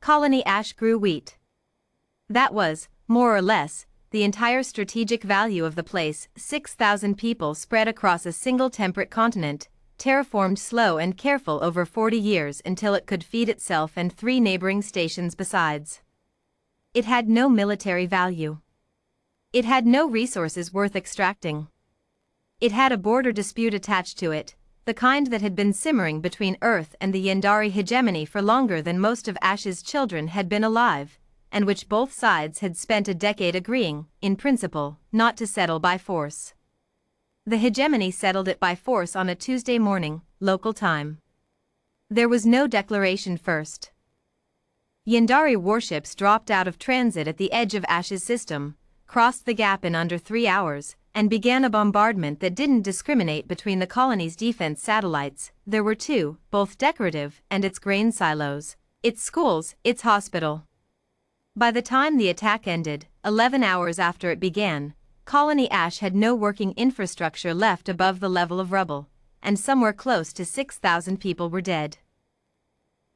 Colony ash grew wheat. That was, more or less, the entire strategic value of the place. 6,000 people spread across a single temperate continent, terraformed slow and careful over 40 years until it could feed itself and 3 neighboring stations besides. It had no military value. It had no resources worth extracting. It had a border dispute attached to it, the kind that had been simmering between Earth and the Yendari hegemony for longer than most of Ash's children had been alive, and which both sides had spent a decade agreeing, in principle, not to settle by force. The hegemony settled it by force on a Tuesday morning, local time. There was no declaration first. Yendari warships dropped out of transit at the edge of Ash's system, crossed the gap in under 3 hours, and began a bombardment that didn't discriminate between the colony's defense satellites. There were 2, both decorative, and its grain silos, its schools, its hospital. By the time the attack ended, 11 hours after it began, Colony Ash had no working infrastructure left above the level of rubble, and somewhere close to 6,000 people were dead.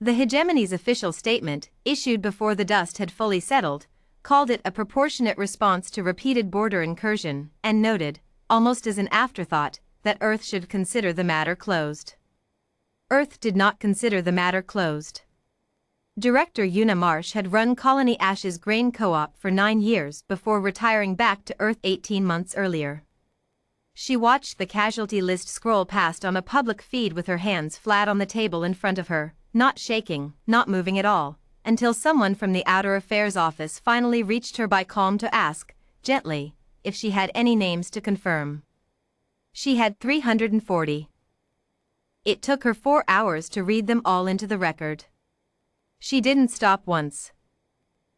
The hegemony's official statement, issued before the dust had fully settled, called it a proportionate response to repeated border incursion, and noted, almost as an afterthought, that Earth should consider the matter closed. Earth did not consider the matter closed. Director Una Marsh had run Colony Ash's grain co-op for 9 years before retiring back to Earth 18 months earlier. She watched the casualty list scroll past on a public feed with her hands flat on the table in front of her, not shaking, not moving at all, until someone from the Outer Affairs office finally reached her by calm to ask, gently, if she had any names to confirm. She had 340. It took her 4 hours to read them all into the record. She didn't stop once.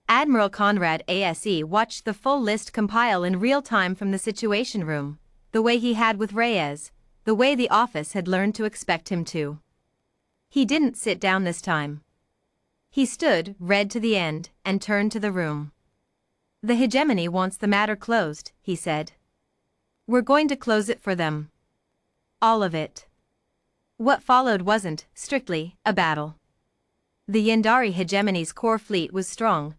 Admiral Conrad ASE watched the full list compile in real time from the Situation Room, the way he had with Reyes, the way the office had learned to expect him to. He didn't sit down this time. He stood, read to the end, and turned to the room. The hegemony wants the matter closed, he said. We're going to close it for them. All of it. What followed wasn't, strictly, a battle. The Yendari hegemony's core fleet was strong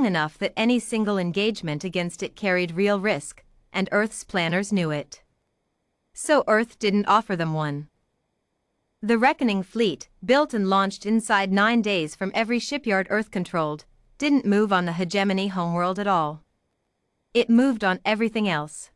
enough that any single engagement against it carried real risk, and Earth's planners knew it. So Earth didn't offer them one. The Reckoning fleet, built and launched inside 9 days from every shipyard Earth controlled, didn't move on the hegemony homeworld at all. It moved on everything else.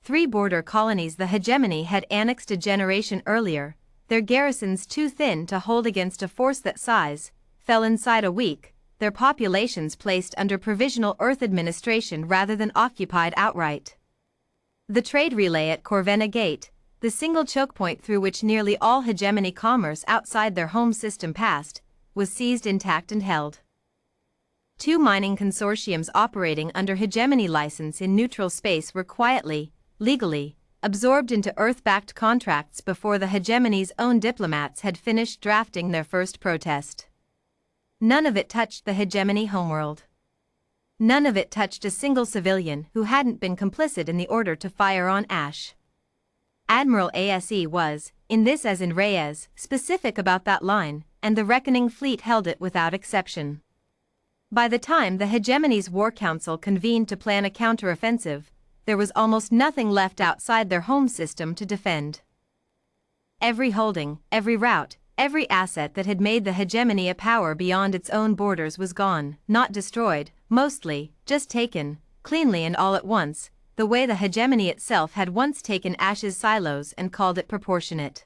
3 border colonies the hegemony had annexed a generation earlier, their garrisons too thin to hold against a force that size, fell inside a week, their populations placed under provisional Earth administration rather than occupied outright. The trade relay at Corvena Gate, the single choke point through which nearly all hegemony commerce outside their home system passed, was seized intact and held. 2 mining consortiums operating under hegemony license in neutral space were quietly, legally, absorbed into Earth-backed contracts before the hegemony's own diplomats had finished drafting their first protest. None of it touched the hegemony homeworld. None of it touched a single civilian who hadn't been complicit in the order to fire on Ash. Admiral ASE was, in this as in Reyes, specific about that line, and the Reckoning fleet held it without exception. By the time the hegemony's War Council convened to plan a counteroffensive, there was almost nothing left outside their home system to defend. Every holding, every route, every asset that had made the hegemony a power beyond its own borders was gone, not destroyed, mostly, just taken, cleanly and all at once, the way the hegemony itself had once taken Ash's silos and called it proportionate.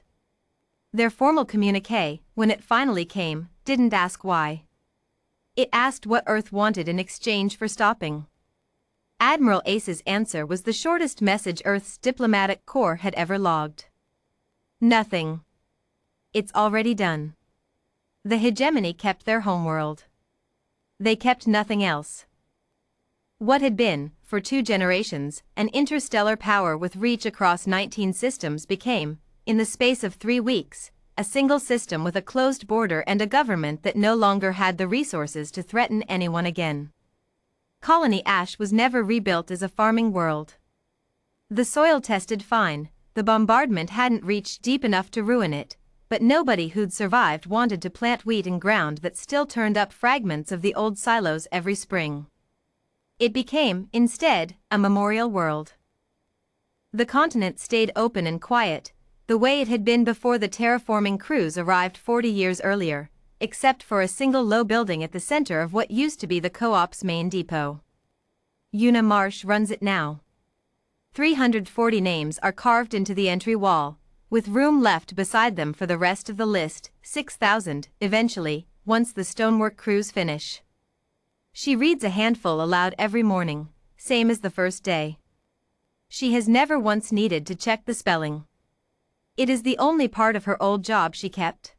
Their formal communiqué, when it finally came, didn't ask why. It asked what Earth wanted in exchange for stopping. Admiral Ace's answer was the shortest message Earth's diplomatic corps had ever logged. Nothing. It's already done. The hegemony kept their homeworld. They kept nothing else. What had been, for 2 generations, an interstellar power with reach across 19 systems became, in the space of 3 weeks, a single system with a closed border and a government that no longer had the resources to threaten anyone again. Colony Ash was never rebuilt as a farming world. The soil tested fine, the bombardment hadn't reached deep enough to ruin it, but nobody who'd survived wanted to plant wheat in ground that still turned up fragments of the old silos every spring. It became, instead, a memorial world. The continent stayed open and quiet, the way it had been before the terraforming crews arrived 40 years earlier, except for a single low building at the center of what used to be the co-op's main depot. Una Marsh runs it now. 340 names are carved into the entry wall, with room left beside them for the rest of the list, 6,000, eventually, once the stonework crews finish. She reads a handful aloud every morning, same as the first day. She has never once needed to check the spelling. It is the only part of her old job she kept.